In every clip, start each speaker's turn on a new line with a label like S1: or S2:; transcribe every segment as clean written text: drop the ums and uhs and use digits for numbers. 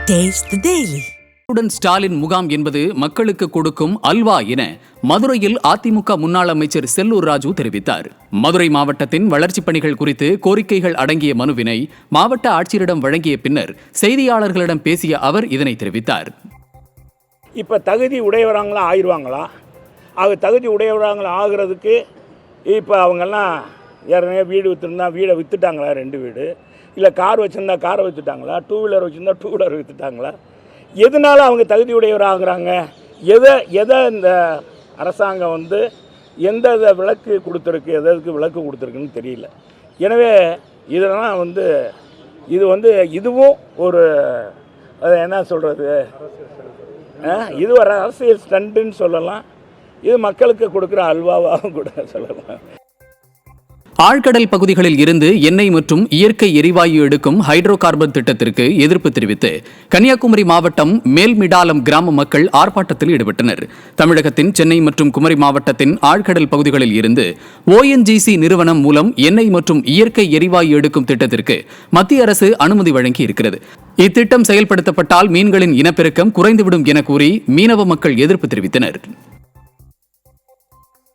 S1: Taste the Daily.
S2: Stalin முகாம் என்பது மக்களுக்கு கொடுக்கும் அல்வா என மதுரையில் அதிமுக முன்னாள் அமைச்சர் செல்லூர் ராஜு தெரிவித்தார். மதுரை மாவட்டத்தின் வளர்ச்சிப் பணிகள் குறித்து கோரிக்கைகள் அடங்கிய மனுவினை மாவட்ட ஆட்சியரிடம் வழங்கிய பின்னர் செய்தியாளர்களிடம் பேசிய அவர் இதனை தெரிவித்தார்.
S3: இப்போ தகுதி உடையவராங்களா ஆயிடுவாங்களா? தகுதி உடையவராங்களா ஆகிறதுக்கு இப்போ அவங்கெல்லாம் ஏற்கனவே வீடு விற்றுருந்தா வீடை விற்றுட்டாங்களா, 2 வீடு, இல்லை கார் வச்சுருந்தா காரை விற்றுட்டாங்களா, 2 வீலர் வச்சுருந்தா 2 வீலர் விற்றுட்டாங்களா? எதனால அவங்க தகுதி உடையவராகிறாங்க? எதை இந்த அரசாங்கம் எந்த விலக்கு கொடுத்துருக்கு, எதற்கு விலக்கு கொடுத்துருக்குன்னு தெரியல. எனவே இதெல்லாம் இதுவும் ஒரு என்ன சொல்கிறது, இது ஒரு அரசியல் ஸ்டண்டுன்னு சொல்லலாம். இது மக்களுக்கு கொடுக்குற அல்வாவாகவும் கூட சொல்லலாம்.
S2: ஆழ்கடல் பகுதிகளில் இருந்து எண்ணெய் மற்றும் இயற்கை எரிவாயு எடுக்கும் ஹைட்ரோ கார்பன் திட்டத்திற்கு எதிர்ப்பு தெரிவித்து கன்னியாகுமரி மாவட்டம் மேல்மிடாலம் கிராம மக்கள் ஆர்ப்பாட்டத்தில் ஈடுபட்டனர். தமிழகத்தின் சென்னை மற்றும் குமரி மாவட்டத்தின் ஆழ்கடல் பகுதிகளில் இருந்து ONGC நிறுவனம் மூலம் எண்ணெய் மற்றும் இயற்கை எரிவாயு எடுக்கும் திட்டத்திற்கு மத்திய அரசு அனுமதி வழங்கி இருக்கிறது. இத்திட்டம் செயல்படுத்தப்பட்டால் மீன்களின் இனப்பெருக்கம் குறைந்துவிடும் என கூறி மீனவ மக்கள் எதிர்ப்பு தெரிவித்தனர்.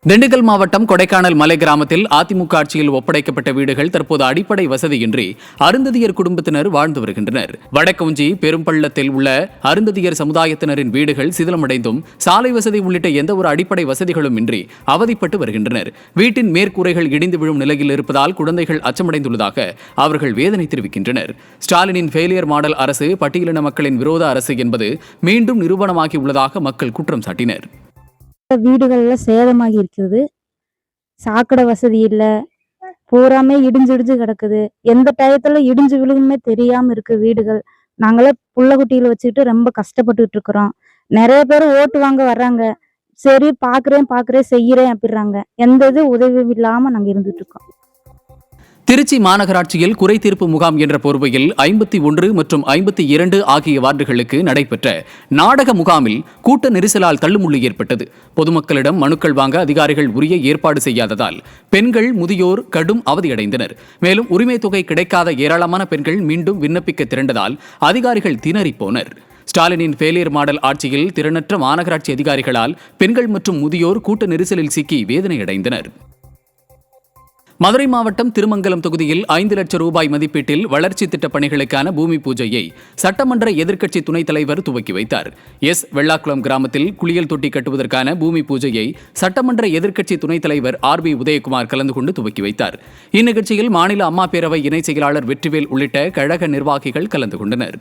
S2: திண்டுக்கல் மாவட்டம் கொடைக்கானல் மலை கிராமத்தில் அதிமுக ஆட்சியில் ஒப்படைக்கப்பட்ட வீடுகள் தற்போது அடிப்படை வசதியின்றி அருந்ததியர் குடும்பத்தினர் வாழ்ந்து வருகின்றனர். வடக்கவுஞ்சி பெரும்பள்ளத்தில் உள்ள அருந்ததியர் சமுதாயத்தினரின் வீடுகள் சிதிலமடைந்தும் சாலை வசதி உள்ளிட்ட எந்த ஒரு அடிப்படை வசதிகளும் இன்றி அவதிப்பட்டு வருகின்றனர். வீட்டின் மேற்கூரைகள் இடிந்து விழும் நிலையில் இருப்பதால் குழந்தைகள் அச்சமடைந்துள்ளதாக அவர்கள் வேதனை தெரிவிக்கின்றனர். ஸ்டாலினின் ஃபெயிலியர் மாடல் அரசு பட்டியலின மக்களின் விரோத அரசு என்பது மீண்டும் நிரூபணமாகி உள்ளதாக மக்கள் குற்றம் சாட்டினர்.
S4: வீடுகள்ல சேதமாகி இருக்குது. சாக்கடை வசதி இல்லை, பூராமே இடிஞ்சு கிடக்குது. எந்த டயத்துல இடிஞ்சு விழுகுமே தெரியாம இருக்கு வீடுகள். நாங்களே புள்ள குட்டிகளை வச்சுக்கிட்டு ரொம்ப கஷ்டப்பட்டுட்டு இருக்கிறோம். நிறைய பேர் ஓட்டு வாங்க வர்றாங்க, சரி பாக்குறேன் செய்யறேன் அப்படிறாங்க. எந்த இது உதவி இல்லாம நாங்க இருந்துட்டு இருக்கோம்.
S2: திருச்சி மாநகராட்சியில் குறை தீர்ப்பு முகாம் என்ற போர்வையில் 51 மற்றும் 52 ஆகிய வார்டுகளுக்கு நடைபெற்ற நாடக முகாமில் கூட்ட நெரிசலால் தள்ளுமுள்ளு ஏற்பட்டது. பொதுமக்களிடம் மனுக்கள் வாங்க அதிகாரிகள் உரிய ஏற்பாடு செய்யாததால் பெண்கள், முதியோர் கடும் அவதியடைந்தனர். மேலும் உரிமை தொகை கிடைக்காத ஏராளமான பெண்கள் மீண்டும் விண்ணப்பிக்க திரண்டதால் அதிகாரிகள் திணறி போனர். ஸ்டாலினின் ஃபெயிலியர் மாடல் ஆட்சியில் திறனற்ற மாநகராட்சி அதிகாரிகளால் பெண்கள் மற்றும் முதியோர் கூட்ட நெரிசலில் சிக்கி வேதனையடைந்தனர். மதுரை மாவட்டம் திருமங்கலம் தொகுதியில் 5 லட்சம் ரூபாய் மதிப்பீட்டில் வளர்ச்சி திட்டப் பணிகளுக்கான பூமி பூஜையை சட்டமன்ற எதிர்க்கட்சி துணைத் தலைவர் துவக்கி வைத்தார். வெள்ளாக்குளம் கிராமத்தில் குளியல் தொட்டி கட்டுவதற்கான பூமி பூஜையை சட்டமன்ற எதிர்க்கட்சி துணைத் தலைவர் RB உதயகுமார் கலந்து கொண்டு துவக்கி வைத்தார். இந்நிகழ்ச்சியில் மாநில அம்மா பேரவை இணை செயலாளர் வெற்றிவேல் உள்ளிட்ட கழக நிர்வாகிகள் கலந்து கொண்டனர்.